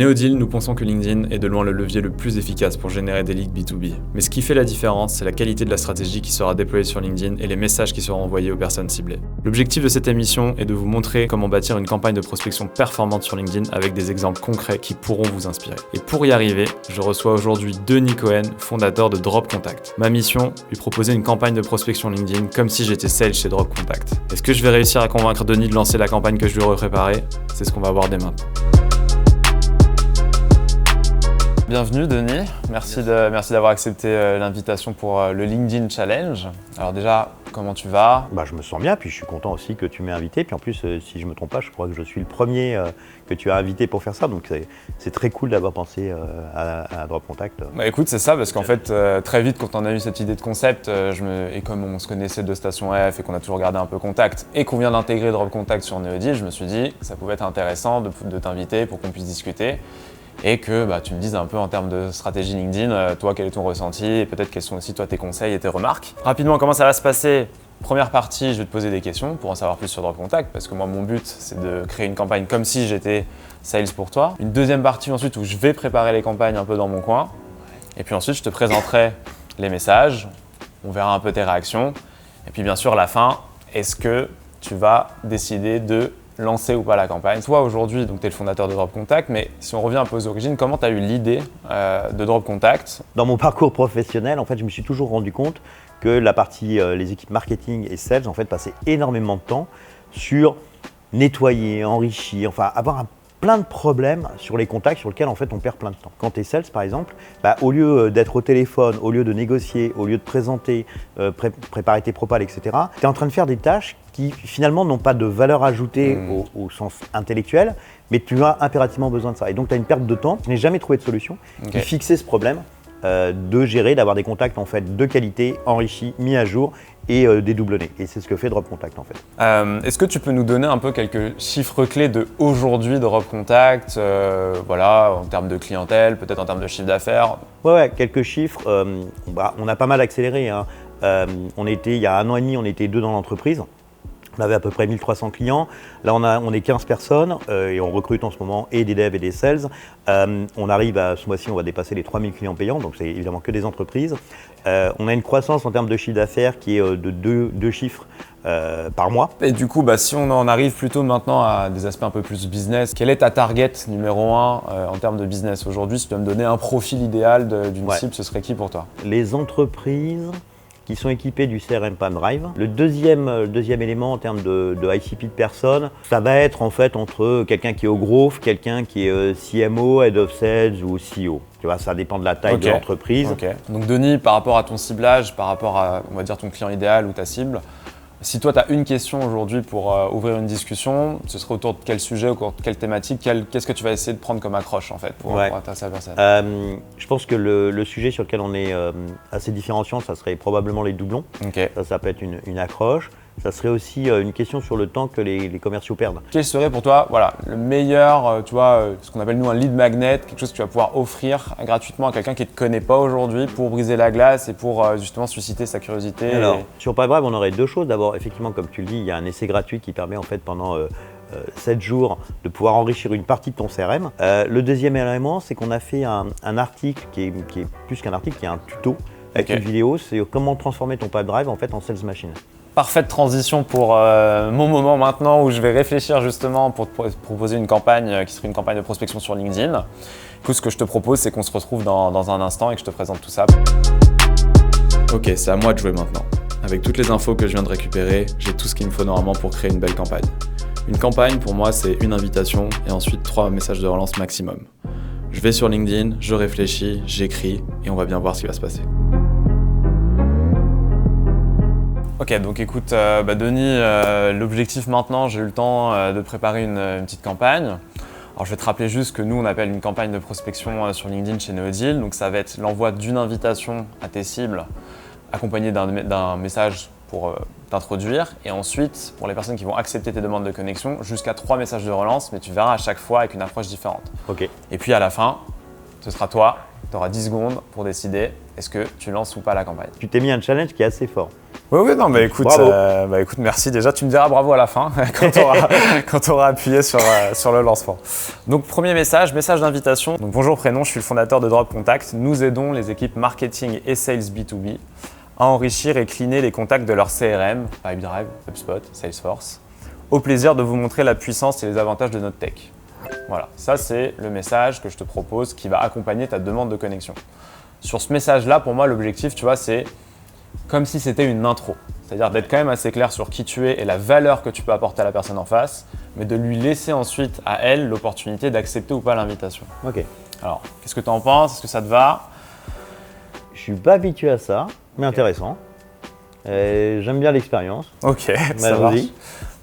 Neodeal, nous pensons que LinkedIn est de loin le levier le plus efficace pour générer des leads B2B. Mais ce qui fait la différence, c'est la qualité de la stratégie qui sera déployée sur LinkedIn et les messages qui seront envoyés aux personnes ciblées. L'objectif de cette émission est de vous montrer comment bâtir une campagne de prospection performante sur LinkedIn avec des exemples concrets qui pourront vous inspirer. Et pour y arriver, je reçois aujourd'hui Denis Cohen, fondateur de Drop Contact. Ma mission, lui proposer une campagne de prospection LinkedIn comme si j'étais sales chez Drop Contact. Est-ce que je vais réussir à convaincre Denis de lancer la campagne que je lui aurais préparée? C'est ce qu'on va voir dès maintenant. Bienvenue Denis, merci d'avoir accepté l'invitation pour le LinkedIn Challenge. Alors déjà, comment tu vas? Je me sens bien, puis je suis content aussi que tu m'aies invité. Puis en plus, si je ne me trompe pas, je crois que je suis le premier que tu as invité pour faire ça. Donc c'est très cool d'avoir pensé à Drop Contact. Écoute, c'est ça, parce qu'en fait, très vite, quand on a eu cette idée de concept, et comme on se connaissait de Station F et qu'on a toujours gardé un peu contact, et qu'on vient d'intégrer Drop Contact sur Neodeal, je me suis dit que ça pouvait être intéressant de t'inviter pour qu'on puisse discuter. Et que tu me dises un peu en termes de stratégie LinkedIn, toi quel est ton ressenti et peut-être quels sont aussi toi tes conseils et tes remarques. Rapidement, comment ça va se passer? Première partie, je vais te poser des questions pour en savoir plus sur Drop Contact parce que moi mon but c'est de créer une campagne comme si j'étais sales pour toi. Une deuxième partie ensuite où je vais préparer les campagnes un peu dans mon coin. Et puis ensuite je te présenterai les messages, on verra un peu tes réactions. Et puis bien sûr la fin, est-ce que tu vas décider de lancer ou pas la campagne. Toi aujourd'hui, tu es le fondateur de Drop Contact, mais si on revient un peu aux origines, comment tu as eu l'idée de Drop Contact? Dans mon parcours professionnel, en fait, je me suis toujours rendu compte que la partie, les équipes marketing et sales, en fait, passaient énormément de temps sur nettoyer, enrichir, avoir plein de problèmes sur les contacts sur lesquels en fait on perd plein de temps. Quand tu es sales par exemple, au lieu d'être au téléphone, au lieu de négocier, au lieu de présenter, préparer tes propals, etc., tu es en train de faire des tâches qui finalement n'ont pas de valeur ajoutée au sens intellectuel, mais tu as impérativement besoin de ça. Et donc tu as une perte de temps. Je n'ai jamais trouvé de solution qui fixait ce problème de gérer, d'avoir des contacts en fait de qualité, enrichis, mis à jour et dédoublonnés. Et c'est ce que fait Drop Contact en fait. Est-ce que tu peux nous donner un peu quelques chiffres clés de aujourd'hui Drop Contact, en termes de clientèle, peut-être en termes de chiffre d'affaires? Ouais, quelques chiffres. On a pas mal accéléré. Il y a 1 an et demi, on était 2 dans l'entreprise. On avait à peu près 1300 clients. Là, on est 15 personnes et on recrute en ce moment et des devs et des sales. On arrive ce mois-ci, on va dépasser les 3000 clients payants, donc c'est évidemment que des entreprises. On a une croissance en termes de chiffre d'affaires qui est de 2 chiffres par mois. Et du coup, si on en arrive plutôt maintenant à des aspects un peu plus business, quelle est ta target numéro 1 en termes de business aujourd'hui? Si tu dois me donner un profil idéal d'une cible, ce serait qui pour toi? Les entreprises qui sont équipés du CRM Pam Drive. Le deuxième élément en termes de ICP de personnes, ça va être en fait entre quelqu'un qui est au growth, quelqu'un qui est CMO, Head of Sales ou CEO. Tu vois, ça dépend de la taille de l'entreprise. Donc Denis, par rapport à ton ciblage, par rapport à on va dire ton client idéal ou ta cible, si toi tu as une question aujourd'hui pour ouvrir une discussion, ce serait autour de quel sujet, autour de quelle thématique, qu'est-ce que tu vas essayer de prendre comme accroche en fait pour intéresser la personne? Je pense que le sujet sur lequel on est assez différenciant, ça serait probablement les doublons. Ça peut être une accroche. Ça serait aussi une question sur le temps que les commerciaux perdent. Quel serait pour toi le meilleur, ce qu'on appelle nous un lead magnet, quelque chose que tu vas pouvoir offrir gratuitement à quelqu'un qui ne te connaît pas aujourd'hui pour briser la glace et pour justement susciter sa curiosité? Alors, sur Pam Drive, on aurait 2 choses. D'abord, effectivement, comme tu le dis, il y a un essai gratuit qui permet en fait pendant 7 jours de pouvoir enrichir une partie de ton CRM. Le deuxième élément, c'est qu'on a fait un article qui est plus qu'un article, qui est un tuto avec une vidéo, c'est comment transformer ton Pam Drive en fait en sales machine. Parfaite transition pour mon moment maintenant où je vais réfléchir justement pour te proposer une campagne qui serait une campagne de prospection sur LinkedIn. Du coup, ce que je te propose, c'est qu'on se retrouve dans un instant et que je te présente tout ça. Ok, c'est à moi de jouer maintenant. Avec toutes les infos que je viens de récupérer, j'ai tout ce qu'il me faut normalement pour créer une belle campagne. Une campagne, pour moi, c'est une invitation et ensuite 3 messages de relance maximum. Je vais sur LinkedIn, je réfléchis, j'écris et on va bien voir ce qui va se passer. Ok, donc écoute, Denis, l'objectif maintenant, j'ai eu le temps de préparer une petite campagne. Alors je vais te rappeler juste que nous, on appelle une campagne de prospection sur LinkedIn chez Neodeal. Donc ça va être l'envoi d'une invitation à tes cibles, accompagnée d'un message pour t'introduire. Et ensuite, pour les personnes qui vont accepter tes demandes de connexion, jusqu'à 3 messages de relance, mais tu verras à chaque fois avec une approche différente. Et puis à la fin, ce sera toi, tu auras 10 secondes pour décider est-ce que tu lances ou pas la campagne. Tu t'es mis un challenge qui est assez fort. Oui, non, mais écoute, écoute, merci déjà. Tu me diras bravo à la fin quand tu auras appuyé sur le lancement. Donc, premier message d'invitation. Donc, bonjour, prénom, je suis le fondateur de Drop Contact. Nous aidons les équipes marketing et sales B2B à enrichir et cleaner les contacts de leur CRM, Pipedrive, HubSpot, Salesforce, au plaisir de vous montrer la puissance et les avantages de notre tech. Voilà, ça c'est le message que je te propose qui va accompagner ta demande de connexion. Sur ce message-là, pour moi, l'objectif, tu vois, c'est comme si c'était une intro. C'est-à-dire d'être quand même assez clair sur qui tu es et la valeur que tu peux apporter à la personne en face, mais de lui laisser ensuite à elle l'opportunité d'accepter ou pas l'invitation. Ok. Alors, qu'est-ce que tu en penses? Est-ce que ça te va? Je suis pas habitué à ça, mais intéressant. J'aime bien l'expérience. Ok, ça marche.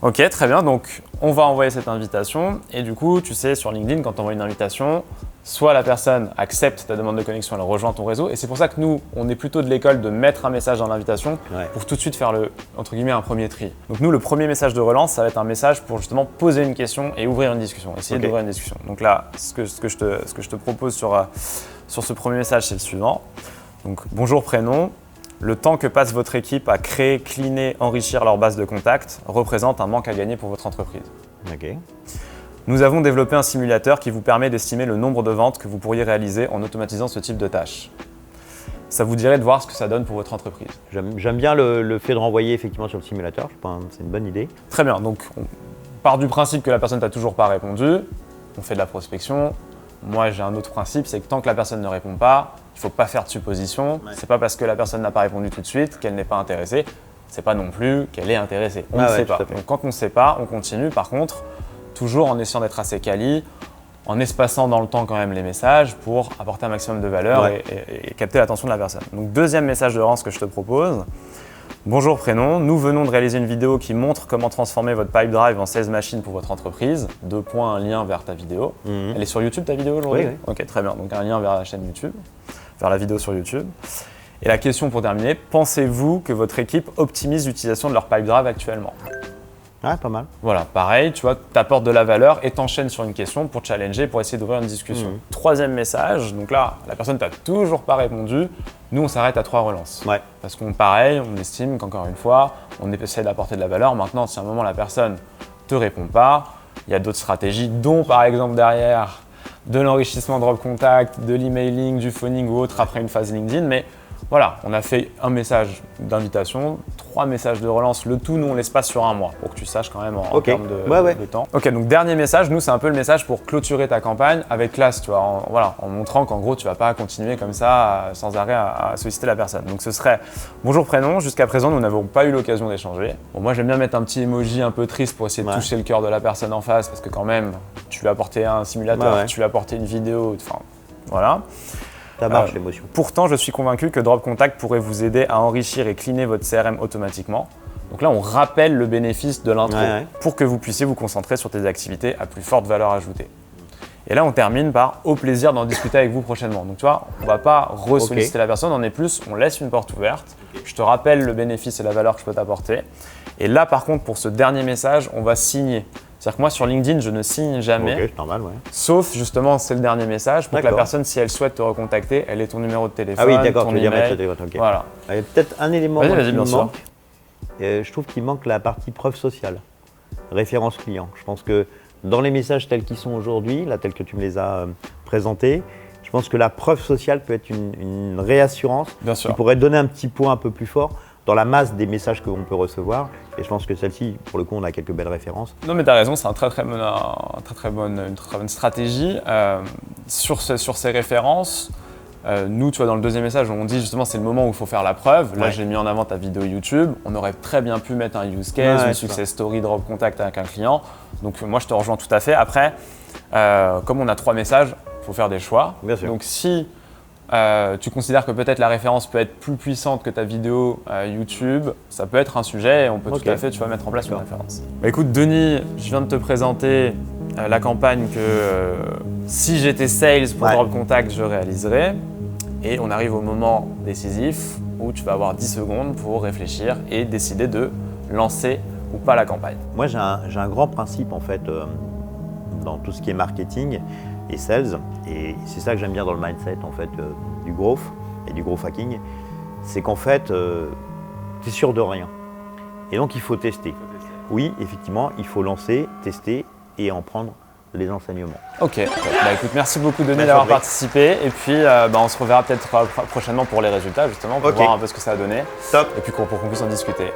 Ok, très bien. Donc, on va envoyer cette invitation. Et du coup, tu sais, sur LinkedIn, quand tu envoies une invitation, soit la personne accepte ta demande de connexion, elle rejoint ton réseau. Et c'est pour ça que nous, on est plutôt de l'école de mettre un message dans l'invitation pour tout de suite faire entre guillemets, un premier tri. Donc nous, le premier message de relance, ça va être un message pour justement poser une question et ouvrir une discussion, essayer d'ouvrir une discussion. Donc là, ce que je te propose sur ce premier message, c'est le suivant. Donc, bonjour, prénom. Le temps que passe votre équipe à créer, cleaner, enrichir leur base de contacts représente un manque à gagner pour votre entreprise. Ok. Nous avons développé un simulateur qui vous permet d'estimer le nombre de ventes que vous pourriez réaliser en automatisant ce type de tâches. Ça vous dirait de voir ce que ça donne pour votre entreprise. J'aime bien le fait de renvoyer effectivement sur le simulateur, je pense que c'est une bonne idée. Très bien, donc on part du principe que la personne t'a toujours pas répondu, on fait de la prospection. Moi j'ai un autre principe, c'est que tant que la personne ne répond pas, il ne faut pas faire de suppositions. C'est pas parce que la personne n'a pas répondu tout de suite qu'elle n'est pas intéressée. C'est pas non plus qu'elle est intéressée. On ne sait pas. Donc quand on ne sait pas, on continue. Par contre, toujours en essayant d'être assez quali, en espaçant dans le temps quand même les messages pour apporter un maximum de valeur et capter l'attention de la personne. Donc deuxième message de relance que je te propose. Bonjour prénom, nous venons de réaliser une vidéo qui montre comment transformer votre Pipedrive en sales machine pour votre entreprise. 2 points, un lien vers ta vidéo. Elle est sur YouTube ta vidéo aujourd'hui? Oui. Ok, très bien. Donc un lien vers la chaîne YouTube, vers la vidéo sur YouTube. Et la question pour terminer, pensez-vous que votre équipe optimise l'utilisation de leur Pipedrive actuellement? Ouais, pas mal. Voilà, pareil, tu vois, tu apportes de la valeur et t'enchaînes sur une question pour te challenger, pour essayer d'ouvrir une discussion. Troisième message, donc là, la personne t'a toujours pas répondu. Nous, on s'arrête à 3 relances. Ouais. Parce qu'on, pareil, on estime qu'encore une fois, on essaie d'apporter de la valeur. Maintenant, si à un moment la personne te répond pas, il y a d'autres stratégies, dont par exemple derrière de l'enrichissement drop contact, de l'emailing, du phoning ou autre après une phase LinkedIn. Mais voilà, on a fait un message d'invitation, 3 messages de relance, le tout, nous on l'espace sur un mois pour que tu saches quand même en termes de temps. Ok, donc dernier message, nous c'est un peu le message pour clôturer ta campagne avec classe, tu vois, en montrant qu'en gros tu vas pas continuer comme ça sans arrêt à solliciter la personne. Donc ce serait bonjour prénom, jusqu'à présent nous n'avons pas eu l'occasion d'échanger. Bon, moi j'aime bien mettre un petit emoji un peu triste pour essayer de toucher le cœur de la personne en face parce que quand même tu lui as apporté un simulateur, tu lui as apporté une vidéo, enfin voilà. Ça marche l'émotion. Pourtant, je suis convaincu que Drop Contact pourrait vous aider à enrichir et cleaner votre CRM automatiquement. Donc là, on rappelle le bénéfice de l'intro pour que vous puissiez vous concentrer sur des activités à plus forte valeur ajoutée. Et là, on termine par « au plaisir d'en discuter avec vous prochainement ». Donc tu vois, on ne va pas ressolliciter la personne, on laisse une porte ouverte. Je te rappelle le bénéfice et la valeur que je peux t'apporter. Et là, par contre, pour ce dernier message, on va signer. C'est-à-dire que moi, sur LinkedIn, je ne signe jamais, c'est normal, sauf justement, c'est le dernier message pour que la personne, si elle souhaite te recontacter, elle ait ton numéro de téléphone, ah oui, d'accord, ton tu veux dire email. mettre le téléphone, ok. Voilà. Il y a peut-être un élément qui bien me sûr. manque. Je trouve qu'il manque la partie preuve sociale, référence client. Je pense que dans les messages tels qu'ils sont aujourd'hui, là, tels que tu me les as présentés, je pense que la preuve sociale peut être une réassurance qui pourrait donner un petit point un peu plus fort dans la masse des messages que l'on peut recevoir. Et je pense que celle-ci, pour le coup, on a quelques belles références. Non, mais tu as raison, c'est une très bonne stratégie. Sur ces références, nous, tu vois, dans le deuxième message, on dit justement c'est le moment où il faut faire la preuve. Là, j'ai mis en avant ta vidéo YouTube. On aurait très bien pu mettre un use case, une success story, drop contact avec un client. Donc moi, je te rejoins tout à fait. Après, comme on a 3 messages, il faut faire des choix. Bien sûr. Donc si tu considères que peut-être la référence peut être plus puissante que ta vidéo YouTube, ça peut être un sujet et on peut tout à fait mettre en place une référence. Bah, écoute Denis, je viens de te présenter la campagne que si j'étais sales pour Drop Contact, je réaliserais. Et on arrive au moment décisif où tu vas avoir 10 secondes pour réfléchir et décider de lancer ou pas la campagne. Moi, j'ai un grand principe en fait dans tout ce qui est marketing et sales, et c'est ça que j'aime bien dans le mindset en fait du growth et du growth hacking, c'est qu'en fait tu es sûr de rien. Et donc, il faut tester. Oui, effectivement, il faut lancer, tester et en prendre les enseignements. Ok, bah écoute, merci beaucoup Denis Merci d'avoir André. participé et puis on se reverra peut-être prochainement pour les résultats justement pour Ok. voir un peu ce que ça a donné Top. et puis pour qu'on puisse en discuter.